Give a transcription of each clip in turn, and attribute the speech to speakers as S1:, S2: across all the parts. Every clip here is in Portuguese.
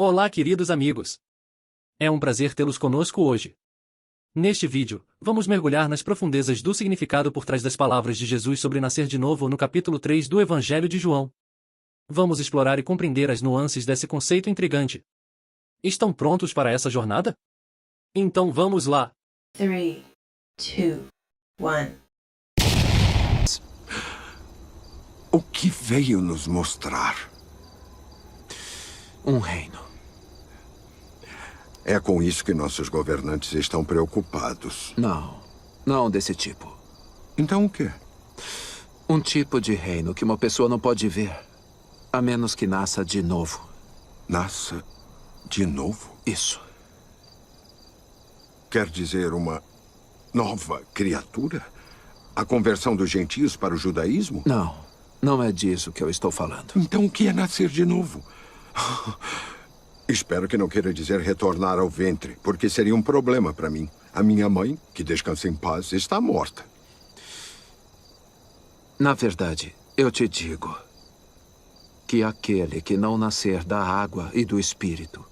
S1: Olá, queridos amigos! É um prazer tê-los conosco hoje. Neste vídeo, vamos mergulhar nas profundezas do significado por trás das palavras de Jesus sobre nascer de novo no capítulo 3 do Evangelho de João. Vamos explorar e compreender as nuances desse conceito intrigante. Estão prontos para essa jornada? Então vamos lá!
S2: 3, 2, 1.
S3: O que veio nos mostrar?
S4: Um reino.
S3: É com isso que nossos governantes estão preocupados.
S4: Não desse tipo.
S3: Então o quê?
S4: Um tipo de reino que uma pessoa não pode ver, a menos que nasça de novo.
S3: Nasça de novo?
S4: Isso.
S3: Quer dizer uma nova criatura? A conversão dos gentios para o judaísmo?
S4: Não é disso que eu estou falando.
S3: Então o que é nascer de novo? Espero que não queira dizer retornar ao ventre, porque seria um problema para mim. A minha mãe, que descansa em paz, está morta.
S4: Na verdade, eu te digo que aquele que não nascer da água e do Espírito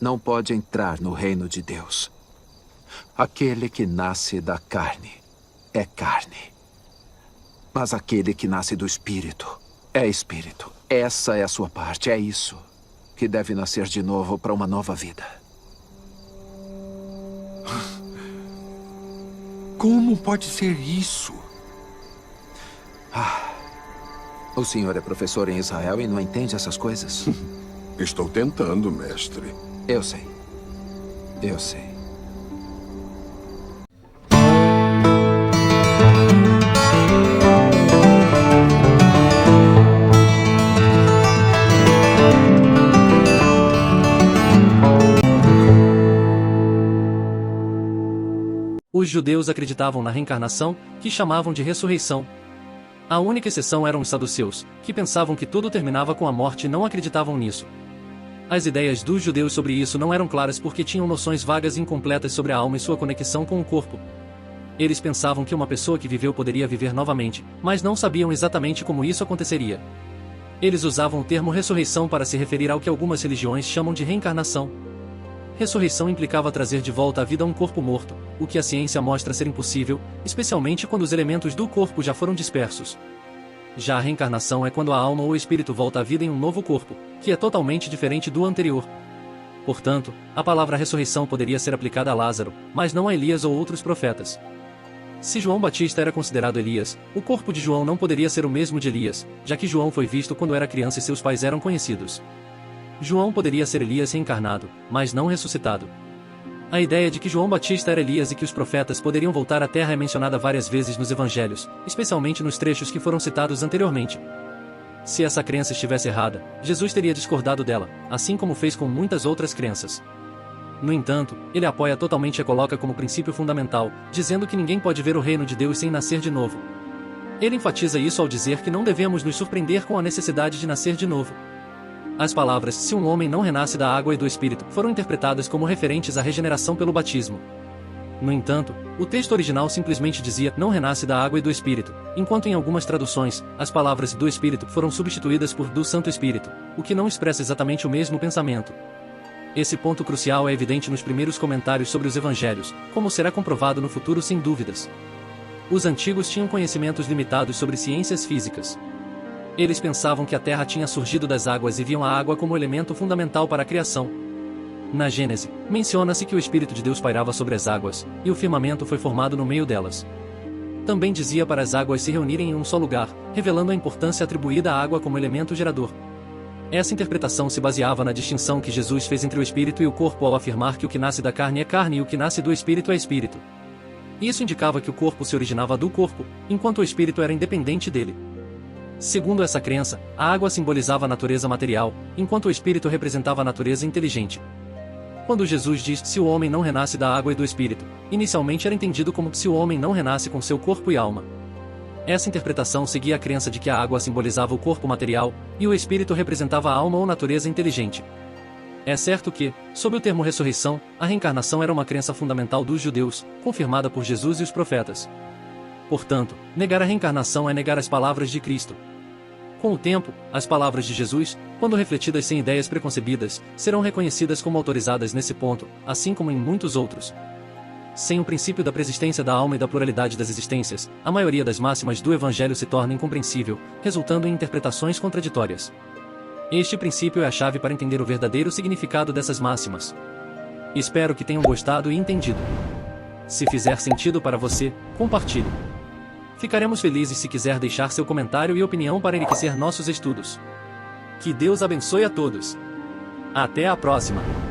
S4: não pode entrar no reino de Deus. Aquele que nasce da carne é carne. Mas aquele que nasce do Espírito é Espírito. Essa é a sua parte, é isso que deve nascer de novo para uma nova vida.
S3: Como pode ser isso?
S4: O senhor é professor em Israel e não entende essas coisas?
S3: Estou tentando, mestre.
S4: Eu sei.
S1: Os judeus acreditavam na reencarnação, que chamavam de ressurreição. A única exceção eram os saduceus, que pensavam que tudo terminava com a morte e não acreditavam nisso. As ideias dos judeus sobre isso não eram claras porque tinham noções vagas e incompletas sobre a alma e sua conexão com o corpo. Eles pensavam que uma pessoa que viveu poderia viver novamente, mas não sabiam exatamente como isso aconteceria. Eles usavam o termo ressurreição para se referir ao que algumas religiões chamam de reencarnação. Ressurreição implicava trazer de volta à vida um corpo morto, o que a ciência mostra ser impossível, especialmente quando os elementos do corpo já foram dispersos. Já a reencarnação é quando a alma ou o espírito volta à vida em um novo corpo, que é totalmente diferente do anterior. Portanto, a palavra ressurreição poderia ser aplicada a Lázaro, mas não a Elias ou outros profetas. Se João Batista era considerado Elias, o corpo de João não poderia ser o mesmo de Elias, já que João foi visto quando era criança e seus pais eram conhecidos. João poderia ser Elias reencarnado, mas não ressuscitado. A ideia de que João Batista era Elias e que os profetas poderiam voltar à Terra é mencionada várias vezes nos evangelhos, especialmente nos trechos que foram citados anteriormente. Se essa crença estivesse errada, Jesus teria discordado dela, assim como fez com muitas outras crenças. No entanto, ele apoia totalmente e a coloca como princípio fundamental, dizendo que ninguém pode ver o reino de Deus sem nascer de novo. Ele enfatiza isso ao dizer que não devemos nos surpreender com a necessidade de nascer de novo. As palavras "se um homem não renasce da água e do Espírito" foram interpretadas como referentes à regeneração pelo batismo. No entanto, o texto original simplesmente dizia "não renasce da água e do Espírito", enquanto em algumas traduções, as palavras "do Espírito" foram substituídas por "do Santo Espírito", o que não expressa exatamente o mesmo pensamento. Esse ponto crucial é evidente nos primeiros comentários sobre os evangelhos, como será comprovado no futuro sem dúvidas. Os antigos tinham conhecimentos limitados sobre ciências físicas. Eles pensavam que a Terra tinha surgido das águas e viam a água como elemento fundamental para a criação. Na Gênese, menciona-se que o Espírito de Deus pairava sobre as águas, e o firmamento foi formado no meio delas. Também dizia para as águas se reunirem em um só lugar, revelando a importância atribuída à água como elemento gerador. Essa interpretação se baseava na distinção que Jesus fez entre o Espírito e o corpo ao afirmar que o que nasce da carne é carne e o que nasce do Espírito é Espírito. Isso indicava que o corpo se originava do corpo, enquanto o Espírito era independente dele. Segundo essa crença, a água simbolizava a natureza material, enquanto o Espírito representava a natureza inteligente. Quando Jesus diz "se o homem não renasce da água e do Espírito", inicialmente era entendido como "se o homem não renasce com seu corpo e alma". Essa interpretação seguia a crença de que a água simbolizava o corpo material, e o Espírito representava a alma ou natureza inteligente. É certo que, sob o termo ressurreição, a reencarnação era uma crença fundamental dos judeus, confirmada por Jesus e os profetas. Portanto, negar a reencarnação é negar as palavras de Cristo. Com o tempo, as palavras de Jesus, quando refletidas sem ideias preconcebidas, serão reconhecidas como autorizadas nesse ponto, assim como em muitos outros. Sem o princípio da preexistência da alma e da pluralidade das existências, a maioria das máximas do Evangelho se torna incompreensível, resultando em interpretações contraditórias. Este princípio é a chave para entender o verdadeiro significado dessas máximas. Espero que tenham gostado e entendido. Se fizer sentido para você, compartilhe. Ficaremos felizes se quiser deixar seu comentário e opinião para enriquecer nossos estudos. Que Deus abençoe a todos. Até a próxima!